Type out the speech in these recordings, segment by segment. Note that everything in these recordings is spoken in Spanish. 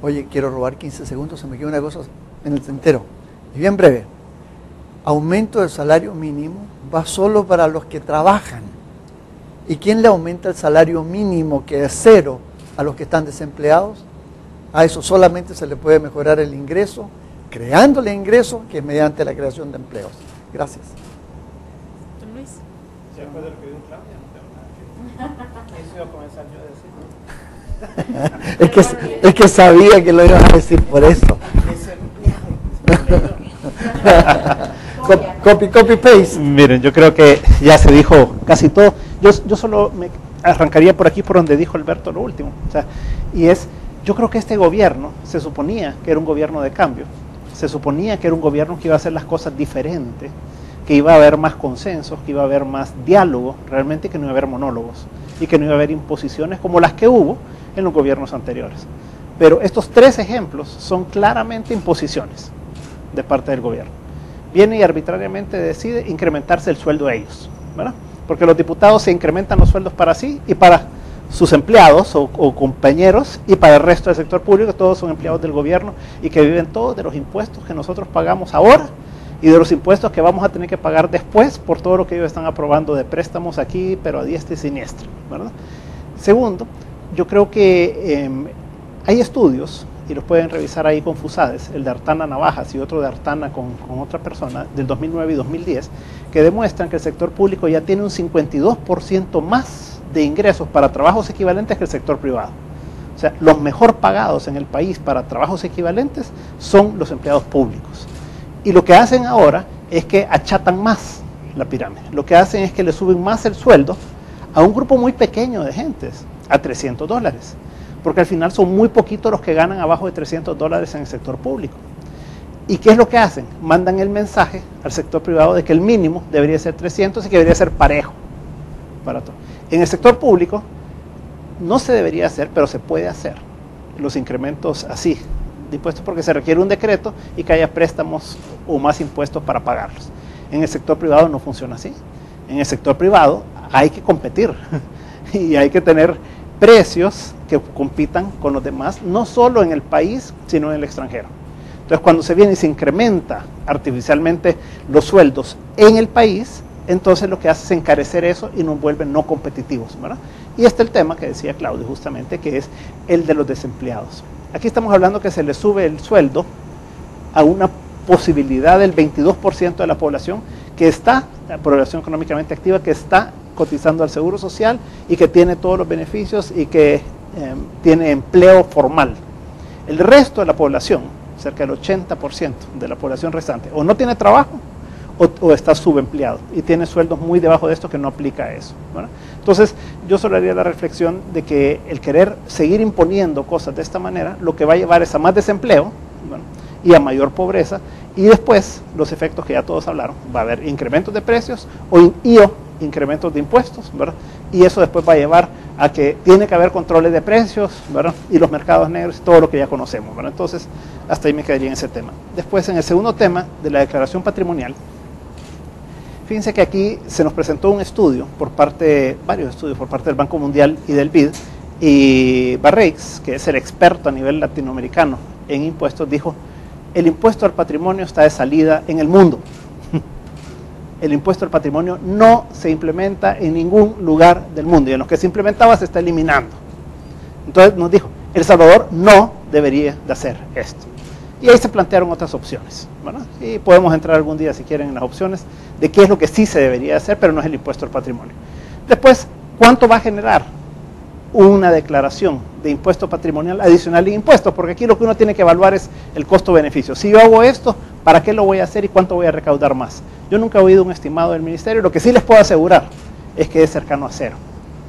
Oye, quiero robar 15 segundos, se me queda una cosa en el tintero. Y bien breve. Aumento del salario mínimo va solo para los que trabajan. ¿Y quién le aumenta el salario mínimo, que es cero, a los que están desempleados? A eso solamente se le puede mejorar el ingreso, creándole ingreso, que es mediante la creación de empleos. Gracias. Don Luis. Sí, después de lo que dijo Claudia, no tengo nada que eso iba a comenzar yo a decir. es que sabía que lo ibas a decir por eso. Copy, paste. Miren, yo creo que ya se dijo casi todo. Yo solo me arrancaría por aquí, por donde dijo Alberto lo último. O sea, yo creo que este gobierno se suponía que era un gobierno de cambio. Se suponía que era un gobierno que iba a hacer las cosas diferentes, que iba a haber más consensos, que iba a haber más diálogo, realmente que no iba a haber monólogos y que no iba a haber imposiciones como las que hubo en los gobiernos anteriores. Pero estos tres ejemplos son claramente imposiciones de parte del gobierno. Viene y arbitrariamente decide incrementarse el sueldo de ellos, ¿verdad? Porque los diputados se incrementan los sueldos para sí y para sus empleados o compañeros, y para el resto del sector público, todos son empleados del gobierno y que viven todos de los impuestos que nosotros pagamos ahora y de los impuestos que vamos a tener que pagar después por todo lo que ellos están aprobando de préstamos aquí, pero a diestra y siniestra, ¿verdad? Segundo, yo creo que hay estudios, y los pueden revisar ahí con FUSADES, el de Artana Navajas y otro de Artana con otra persona, del 2009 y 2010, que demuestran que el sector público ya tiene un 52% más de ingresos para trabajos equivalentes que el sector privado. O sea, los mejor pagados en el país para trabajos equivalentes son los empleados públicos. Y lo que hacen ahora es que achatan más la pirámide. Lo que hacen es que le suben más el sueldo a un grupo muy pequeño de gentes, a $300. Porque al final son muy poquitos los que ganan abajo de $300 en el sector público. ¿Y qué es lo que hacen? Mandan el mensaje al sector privado de que el mínimo debería ser 300 y que debería ser parejo para todo. En el sector público no se debería hacer, pero se puede hacer los incrementos así de impuestos, porque se requiere un decreto y que haya préstamos o más impuestos para pagarlos. En el sector privado no funciona así. En el sector privado hay que competir y hay que tener precios que compitan con los demás, no solo en el país, sino en el extranjero. Entonces, cuando se viene y se incrementa artificialmente los sueldos en el país, entonces lo que hace es encarecer eso y nos vuelve no competitivos, ¿verdad? Y este es el tema que decía Claudio justamente, que es el de los desempleados. Aquí estamos hablando que se le sube el sueldo a una posibilidad del 22% de la población que está, la población económicamente activa, que está cotizando al Seguro Social y que tiene todos los beneficios y que tiene empleo formal. El resto de la población, cerca del 80% de la población restante, o no tiene trabajo o está subempleado y tiene sueldos muy debajo de esto que no aplica a eso, ¿verdad? Entonces, yo solo haría la reflexión de que el querer seguir imponiendo cosas de esta manera, lo que va a llevar es a más desempleo, ¿verdad?, y a mayor pobreza, y después los efectos que ya todos hablaron, va a haber incrementos de precios o incrementos de impuestos, ¿verdad? Y eso después va a llevar a que tiene que haber controles de precios, ¿verdad?, y los mercados negros y todo lo que ya conocemos, ¿verdad? Entonces, hasta ahí me quedaría en ese tema. Después, en el segundo tema de la declaración patrimonial, fíjense que aquí se nos presentó un estudio varios estudios por parte del Banco Mundial y del BID, y Barreix, que es el experto a nivel latinoamericano en impuestos, dijo: el impuesto al patrimonio está de salida en el mundo. El impuesto al patrimonio no se implementa en ningún lugar del mundo, y en los que se implementaba se está eliminando. Entonces nos dijo, El Salvador no debería de hacer esto. Y ahí se plantearon otras opciones, ¿verdad? Y podemos entrar algún día, si quieren, en las opciones de qué es lo que sí se debería hacer, pero no es el impuesto al patrimonio. Después, ¿cuánto va a generar una declaración de impuesto patrimonial adicional en impuestos? Porque aquí lo que uno tiene que evaluar es el costo-beneficio. Si yo hago esto, ¿para qué lo voy a hacer y cuánto voy a recaudar más? Yo nunca he oído un estimado del ministerio. Lo que sí les puedo asegurar es que es cercano a cero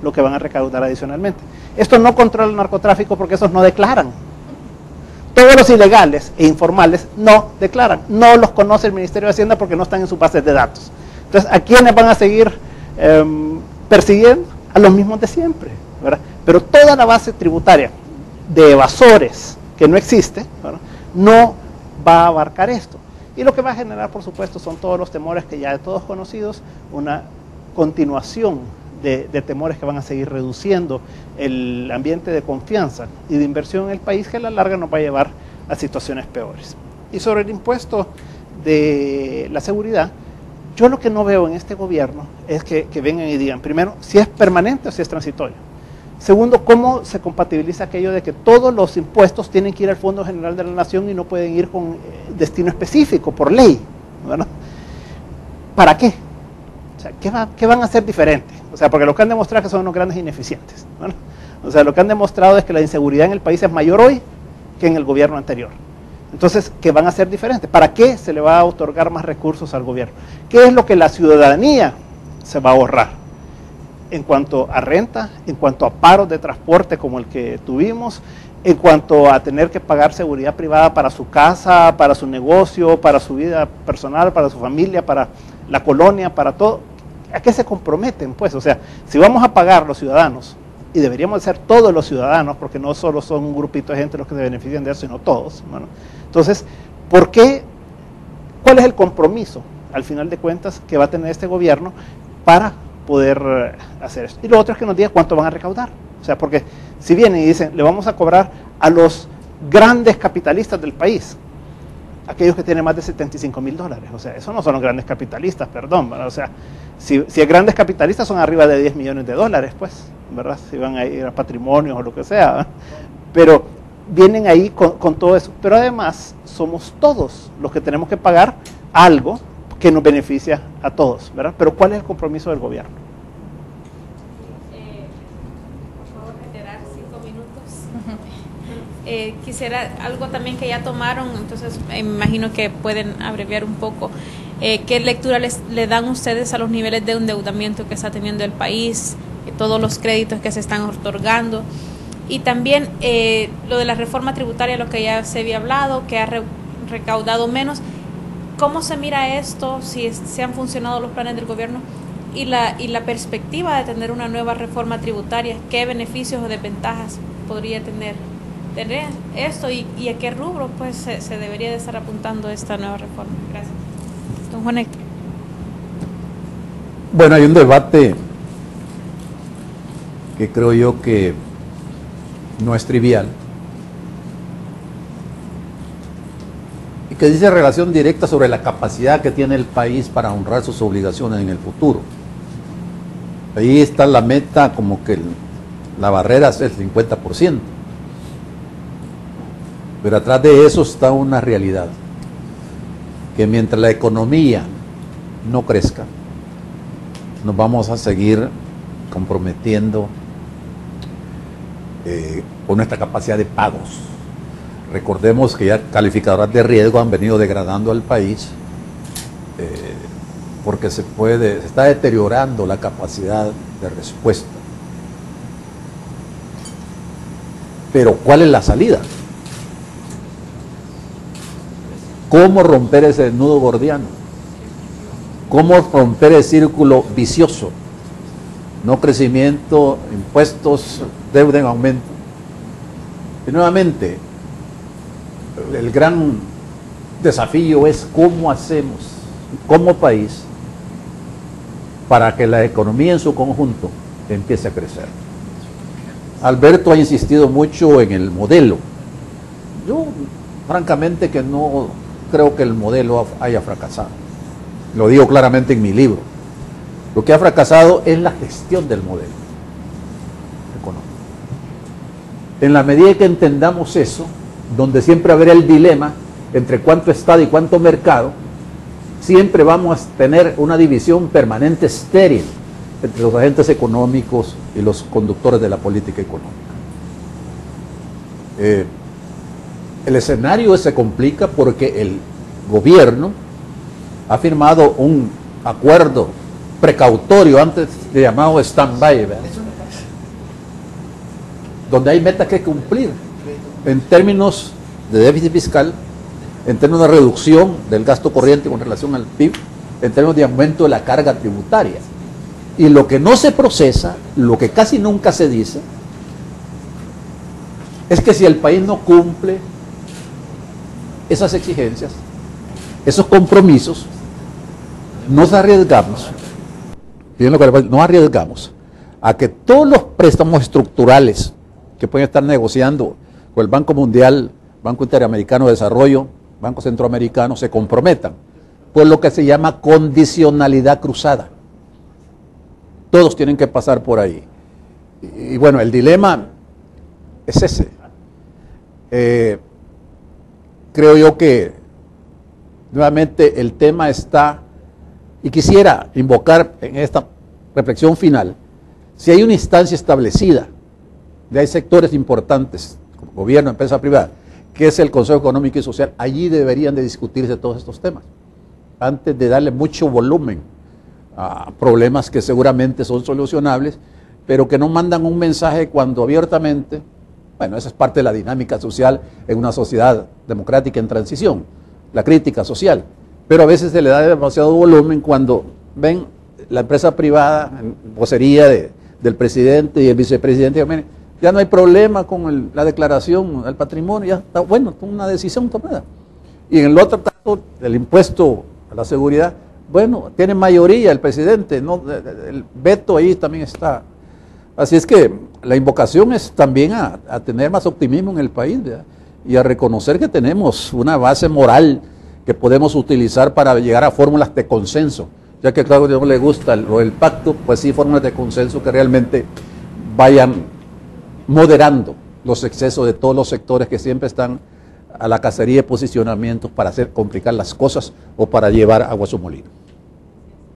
lo que van a recaudar adicionalmente. Esto no controla el narcotráfico porque esos no declaran. Todos los ilegales e informales no declaran. No los conoce el Ministerio de Hacienda porque no están en sus bases de datos. Entonces, ¿a quiénes van a seguir persiguiendo? A los mismos de siempre, ¿verdad? Pero toda la base tributaria de evasores que no existe, ¿verdad?, no va a abarcar esto. Y lo que va a generar, por supuesto, son todos los temores que ya de todos conocidos, una continuación de temores que van a seguir reduciendo el ambiente de confianza y de inversión en el país, que a la larga nos va a llevar a situaciones peores. Y sobre el impuesto de la seguridad, yo lo que no veo en este gobierno es que vengan y digan, primero, si es permanente o si es transitorio. Segundo, cómo se compatibiliza aquello de que todos los impuestos tienen que ir al Fondo General de la Nación y no pueden ir con destino específico, por ley, ¿verdad? ¿Para qué? O sea, ¿qué van a hacer diferente? O sea, porque lo que han demostrado es que son unos grandes ineficientes, ¿verdad? O sea, lo que han demostrado es que la inseguridad en el país es mayor hoy que en el gobierno anterior. Entonces, ¿qué van a hacer diferente? ¿Para qué se le va a otorgar más recursos al gobierno? ¿Qué es lo que la ciudadanía se va a ahorrar? En cuanto a renta, en cuanto a paros de transporte como el que tuvimos, en cuanto a tener que pagar seguridad privada para su casa, para su negocio, para su vida personal, para su familia, para la colonia, para todo. ¿A qué se comprometen? Pues, o sea, si vamos a pagar los ciudadanos, y deberíamos ser todos los ciudadanos, porque no solo son un grupito de gente los que se benefician de eso, sino todos. Bueno, entonces, ¿por qué? ¿Cuál es el compromiso, al final de cuentas, que va a tener este gobierno para poder hacer esto? Y lo otro es que nos diga cuánto van a recaudar. O sea, porque si vienen y dicen, le vamos a cobrar a los grandes capitalistas del país, aquellos que tienen más de $75,000, o sea, esos no son los grandes capitalistas, perdón, ¿verdad? O sea, si es grandes capitalistas son arriba de $10 millones, pues, ¿verdad? Si van a ir a patrimonios o lo que sea, ¿verdad? Pero vienen ahí con todo eso. Pero además somos todos los que tenemos que pagar algo que nos beneficia a todos, ¿verdad? Pero ¿cuál es el compromiso del gobierno? Por favor, reiterar 5 minutos. Quisiera algo también que ya tomaron, entonces me imagino que pueden abreviar un poco. ¿Qué lectura le dan ustedes a los niveles de endeudamiento que está teniendo el país, todos los créditos que se están otorgando? Y también lo de la reforma tributaria, lo que ya se había hablado, que ha recaudado menos. ¿Cómo se mira esto, si han funcionado los planes del gobierno y la perspectiva de tener una nueva reforma tributaria? ¿Qué beneficios o desventajas podría tener esto y a qué rubro pues se debería de estar apuntando esta nueva reforma? Gracias. Don Juan Héctor. Bueno, hay un debate que creo yo que no es trivial, que dice relación directa sobre la capacidad que tiene el país para honrar sus obligaciones en el futuro. Ahí está la meta, como que la barrera es el 50%. Pero atrás de eso está una realidad, que mientras la economía no crezca, nos vamos a seguir comprometiendo con nuestra capacidad de pagos. Recordemos que ya calificadoras de riesgo han venido degradando al país porque se está deteriorando la capacidad de respuesta. Pero ¿cuál es la salida? ¿Cómo romper ese nudo gordiano? ¿Cómo romper el círculo vicioso? No crecimiento, impuestos, deuda en aumento. Y nuevamente, el gran desafío es cómo hacemos como país para que la economía en su conjunto empiece a crecer. Alberto ha insistido mucho en el modelo. Yo, francamente, que no creo que el modelo haya fracasado. Lo digo claramente en mi libro. Lo que ha fracasado es la gestión del modelo económico. En la medida que entendamos eso, donde siempre habrá el dilema entre cuánto Estado y cuánto mercado, siempre vamos a tener una división permanente estéril entre los agentes económicos y los conductores de la política económica. El escenario se complica porque el gobierno ha firmado un acuerdo precautorio, antes de llamado stand-by, donde hay metas que cumplir en términos de déficit fiscal, en términos de reducción del gasto corriente con relación al PIB, en términos de aumento de la carga tributaria. Y lo que no se procesa, lo que casi nunca se dice, es que si el país no cumple esas exigencias, esos compromisos, nos arriesgamos, no arriesgamos a que todos los préstamos estructurales que pueden estar negociando con el Banco Mundial, Banco Interamericano de Desarrollo, Banco Centroamericano, se comprometan por lo que se llama condicionalidad cruzada. Todos tienen que pasar por ahí. Y bueno, el dilema es ese. Creo yo que nuevamente el tema está, y quisiera invocar en esta reflexión final, si hay una instancia establecida, de hay sectores importantes, como gobierno, empresa privada, que es el Consejo Económico y Social, allí deberían de discutirse todos estos temas, antes de darle mucho volumen a problemas que seguramente son solucionables, pero que no mandan un mensaje cuando abiertamente, bueno, esa es parte de la dinámica social en una sociedad democrática en transición, la crítica social, pero a veces se le da demasiado volumen cuando ven la empresa privada, en vocería del presidente y el vicepresidente, ya no hay problema con la declaración del patrimonio, ya está bueno, una decisión tomada. Y en el otro caso, el impuesto a la seguridad, bueno, tiene mayoría el presidente, ¿no? El veto ahí también está. Así es que la invocación es también a tener más optimismo en el país, ¿verdad? Y a reconocer que tenemos una base moral que podemos utilizar para llegar a fórmulas de consenso, ya que claro, no le gusta el pacto, pues sí, fórmulas de consenso que realmente vayan moderando los excesos de todos los sectores que siempre están a la cacería de posicionamientos para hacer complicar las cosas o para llevar agua a su molino.